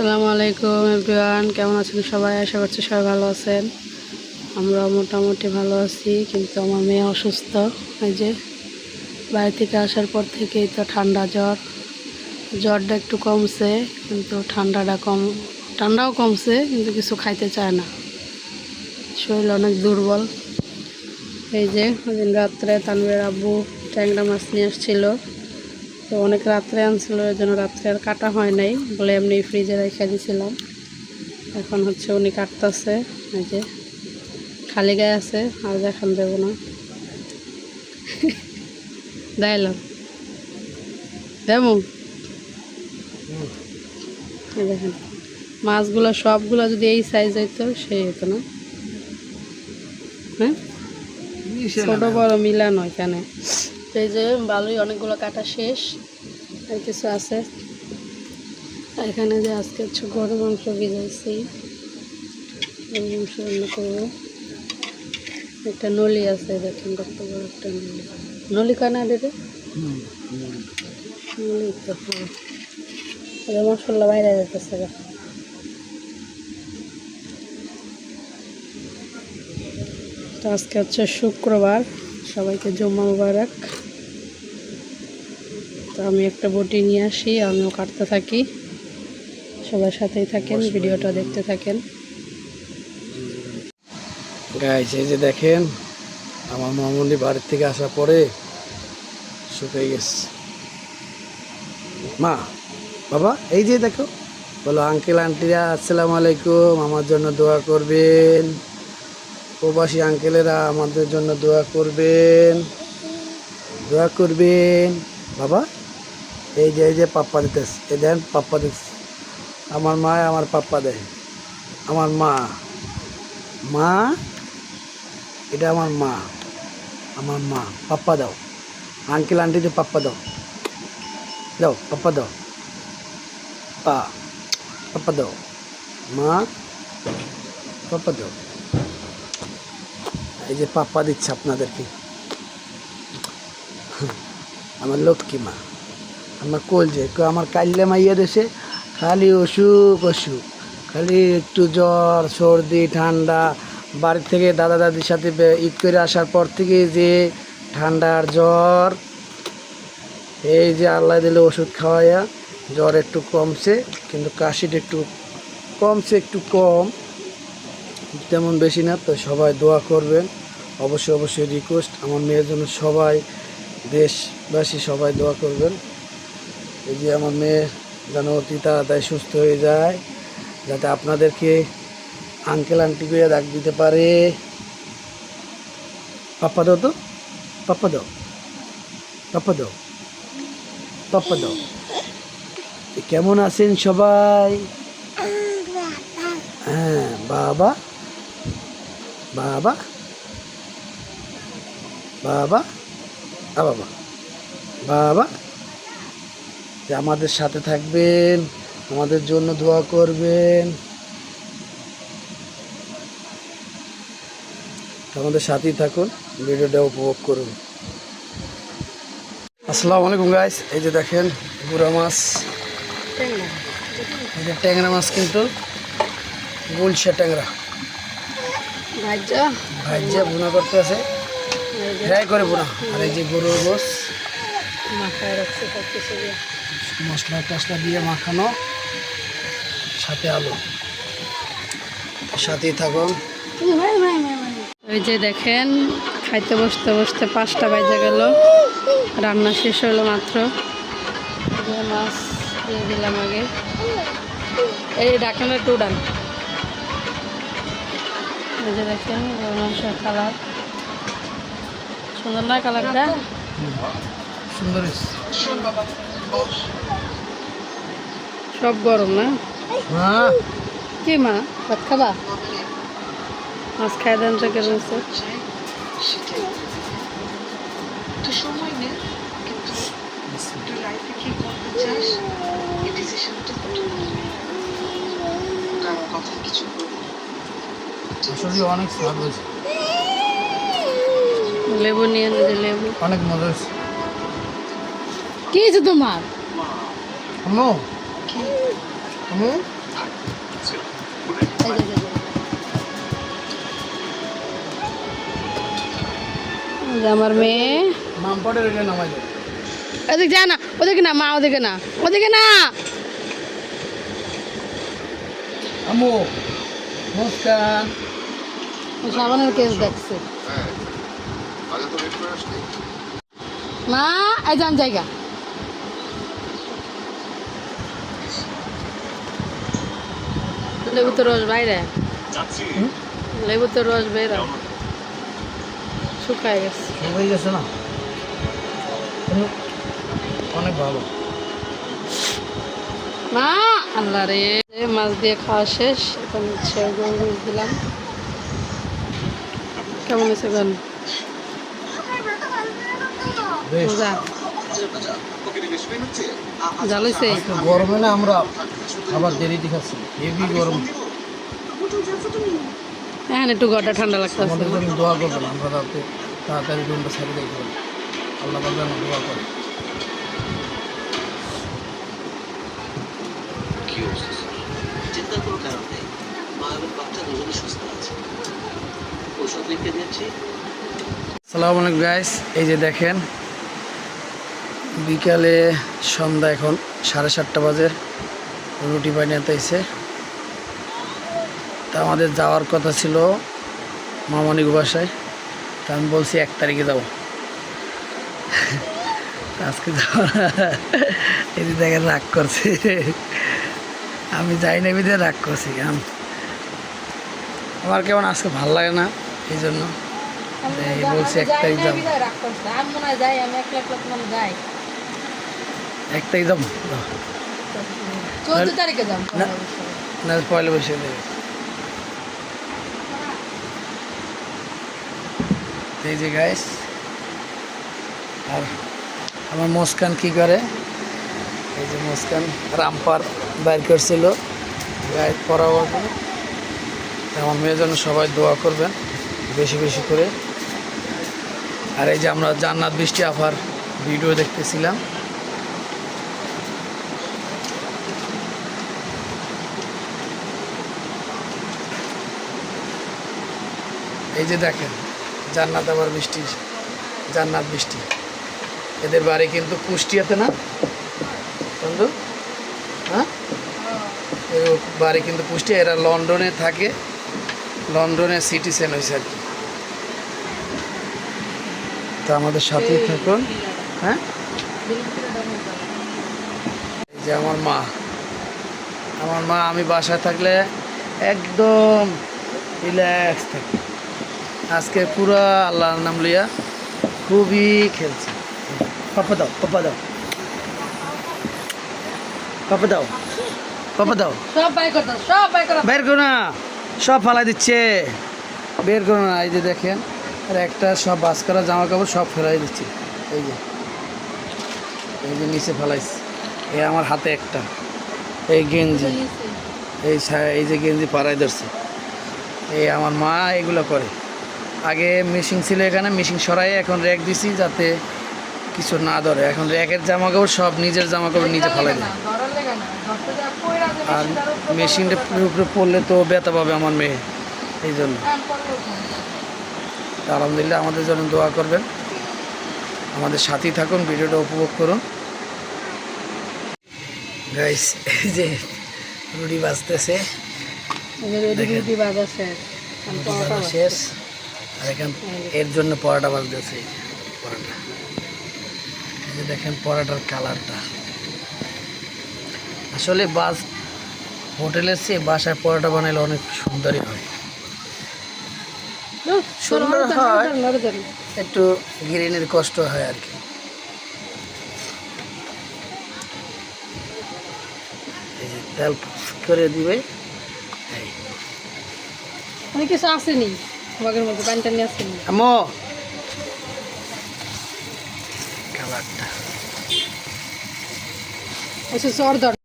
আসসালামু আলাইকুম এভরিওয়ান, কেমন আছেন সবাই? আশা করছি সবাই ভালো আছেন। আমরা মোটামুটি ভালো আছি, কিন্তু আমার মেয়ে অসুস্থ। এই যে বাড়ি থেকে আসার পর থেকেই তো ঠান্ডা জ্বরটা একটু কমছে, কিন্তু ঠান্ডাও কমছে, কিন্তু কিছু খাইতে চায় না, শরীর অনেক দুর্বল। এই যে ওইদিন রাত্রে তানভীরের আব্বু ট্যাংরা মাছ নিয়ে আসছিল, তো অনেক রাত্রে আনছিল, এর জন্য রাত্রে আর কাটা হয় নাই, বলে এমনি ফ্রিজে রেখে দিয়েছিলাম। এখন হচ্ছে উনি কাটতেছে, এই যে খালি গায়ে আছে, আর দেখান দেবো না। দেখালাম দেবো। এই দেখেন মাছগুলো সবগুলো যদি এই সাইজ হইতো সেই হতো না, হ্যাঁ ছোট বড় মিলা নয় কেন। এই যে ভালোই অনেকগুলো কাটা শেষ, আর কিছু আছে। এখানে যে আজকে হচ্ছে গরু মাংস ভিজাইছি, গরু মাংস রান্না করবো। একটা নলি আছে, দেখেন কত বড় একটা নলি কানা দিতে নলি তো মশলা বাইরে যেতেছে। তো আজকে হচ্ছে শুক্রবার, সবাইকে জুম্মা মুবারক। তো আমি একটা বটি নিয়ে আসি, আমিও কাটতে থাকি, সবার সাথেই থাকেন, ভিডিওটা দেখতে থাকেন। গাইস এই যে দেখেন আমার মামুনি বাড়ির থেকে আসার পরে শুকিয়ে গেছে। মা বাবা এই যে দেখো, বলো আঙ্কেল আন্টিরা আসসালামু আলাইকুম, আমার জন্য দোয়া করবেন। প্রবাসী আঙ্কেলেরা আমাদের জন্য দোয়া করবেন, বাবা। এই যে পাপ্পা দিতেছে, এই দেন পাপ্পা দিতেছে। আমার মা আমার পাপ্পা দেয়, আমার মা এটা আমার মা পাপ্পা দাও। আঙ্কেল আন্টিদের পাপ্পা দাও, পাপ্পা দাও, পাপ্পা দাও, মা পাপ্পা দাও। এই যে পাপ্পা দিচ্ছে আপনাদেরকে, আমার লক্ষ্মী মা, আমার কলজে আমার কাইলে মাইয়া দেশে খালি অসুখ, খালি একটু জ্বর সর্দি ঠান্ডা। বাড়ি থেকে দাদা দাদির সাথে ঈদ করে আসার পর থেকে যে ঠান্ডার জ্বর, এই যে আল্লাহ দিলে ওষুধ খাওয়াইয়া জ্বর একটু কমছে, কিন্তু কাশিটা একটু কমছে, একটু কম, তেমন বেশি না। তো সবাই দোয়া করবেন, অবশ্যই রিকোয়েস্ট আমার মেয়ের জন্য, সবাই দেশবাসী সবাই দোয়া করবেন। এই যে আমার মেয়ে যেন অতি তাড়াতাড়ি সুস্থ হয়ে যায়, যাতে আপনাদেরকে আঙ্কেল আন্টি করে ডাক দিতে পারে। পাপ্পা দাও তো, পাপ্পা দাও, পাপ্পা দাও, পাপ্পা দাও। কেমন আছেন সবাই? হ্যাঁ বাবা বাবা বাবা বাবা বাবা, যে আমাদের সাথে থাকবেন, আমাদের জন্য দোয়া করবেন, আমাদের সাথেই থাকুন, ভিডিওটা উপভোগ করুন। আসসালামু আলাইকুম গাইস, এই যে দেখেন গুড়া মাছ, এই যে ট্যাংরা মাছ, কিন্তু গুলশা ট্যাংরা ভাজ্যা বোনা করতে আছে, ফ্রাই করে বোনা। আর এই যে গরুর গোস মশলা টশলা দিয়ে মাখানো, সাথে আলু, সাথেই থাকুন। ওই যে দেখেন খাইতে বসতে 5টা বাজে গেল, রান্না শেষ হলো মাত্র। মাছ দিয়ে দিলাম আগে, এই ঢাকনা একটু উড়ান। এই যে দেখেন মাংসের কালার সুন্দর না, কালারটা সুন্দর, সব গরম না। হ্যাঁ কি মা ভাত খাবা? মাছ খাই দেন তো, কেমন অনেক স্বাদ হয়েছে, লেবু নিয়ে লেবু অনেক মজা হয়েছে। কি হয়েছে তোমার? আম্মু এই যে আমার মেয়ে মামপটের এটা নামাই দাও। ওদিকে যা না, ওদিকে না মা, ওদিকে না, ওদিকে না। আম্মু মুস্কান সাবানের কেস দেখছে মা, এই যান জায়গা। লেবু তো রস বাইরে, লেবু তো রস বাইরে শুকায় গেছে। হয়ে গেছে না, অনেক ভালো। মা আল্লাহ রে, মাছ দিয়ে খাওয়া শেষ, এখন হচ্ছে গরু দিলাম। কেমন হয়েছে গান? বেশ মজা জাল হয়েছে? আজকে গরমে না আমরা আবার দেরিতে খাচ্ছি, হেভি গরম। হ্যাঁ একটু গটা ঠান্ডা লাগতেছে। আমাদের জন্য দোয়া করবেন, আমরা যাতে তাড়াতাড়ি রুমটা ছেড়ে দিতে পারি। আল্লাহ পাক যেন দোয়া করে। চিন্তা কোনো কারণ নেই, মা এবং বাচ্চা দুজনে সুস্থ আছে, ঔষধ লিখে দিয়েছি। আসসালামু আলাইকুম গাইস, এই যে দেখেন বিকালে সন্ধ্যা, এখন 7:30 বাজে, রুটি বানিয়ে আইছে। তা আমাদের যাওয়ার কথা ছিল মামনিক বাসায়, তা আমি বলছি 1 তারিখে যাবো। আজকে যাওয়া এই যে দেখেন রাগ করছে, আমি যাই না বিধে রাগ করছি। আমার কেমন আজকে ভালো লাগে না, এই জন্য এই বলছি 1 তারিখ যাবো। 1 তারিখ যাবো, 14 তারিখে যাম। না পয়লা বৈশাখ দেবে। এই যে গাইস, আর আমার মুস্কান কি করে, এই যে মুস্কান রামপার বাইর করছিল গায়ে পরাবার জন্য। আমার মেয়ের জন্য সবাই দোয়া করবেন বেশি বেশি করে। আর এই যে আমরা জান্নাত বৃষ্টি আফার ভিডিও দেখতেছিলাম, এই যে দেখেন জান্নাত আবার বৃষ্টি, জান্নাত বৃষ্টি। এদের বাড়ি কিন্তু কুষ্টিয়াতে না বন্ধু, হ্যাঁ এর বাড়ি কিন্তু কুষ্টিয়া, এরা লন্ডনে থাকে, লন্ডনে সিটিজেন হয়েছে আর কি। তো আমাদের সাথেই থাকুন। হ্যাঁ এই যে আমার মা, আমার মা আমি বাসায় থাকলে একদম রিল্যাক্স থাকে। আজকে পুরো আল্লাহর নাম লইয়া খুবই খেলছে। পাপা দাও, পাপা দাও, পাপা দাও, পাপা দাও, সব বাই করতে, সব বাই করা। বের করো না, সব ফালাই দিচ্ছে, বের করো না। এই যে দেখেন, আর একটা সব বাস করা জামা কাপড় সব ফেলাই দিচ্ছে। এই যে এই যে নিচে ফেলাইছে, এই আমার হাতে একটা, এই গেঞ্জি, এই যে গেঞ্জি পাড়াই ধরছে। এই আমার মা এগুলো করে। আগে মেশিন ছিল এখানে, মেশিন সরাই এখন র্যাক দিছি যাতে কিছু না ধরে। এখন র্যাকের জামা কাপড় সব নিজের জামা কাপড় নিজে ফেলাই দেয়। আর মেশিনটা উপরে পড়লে তো ব্যথা পাবে আমার মেয়ে, এই জন্য। তা আলহামদুলিল্লাহ আমাদের জন্য দোয়া করবেন, আমাদের সাথেই থাকুন, ভিডিওটা উপভোগ করুন গাইস। এই যে রুটি বাজতেছে, রুটি বাজা শেষ, রুটি বাজা শেষ, আর এখান এর জন্য পরোটা বাজতেছে। পরোটা, এই যে দেখেন পরোটার কালারটা, আসলে হোটেলের চেয়ে বাসায় পরোটা বানাইলে অনেক সুন্দরই হয়। সুন্দর হয়, একটু গ্রিনের কষ্ট হয় আর কি। এই যে তেল করে দিবে, অনেক কিছু আসেনি মগের মধ্যে, পানিটা নিয়ে আসেনি। আমো কালারটা ওই জ্বর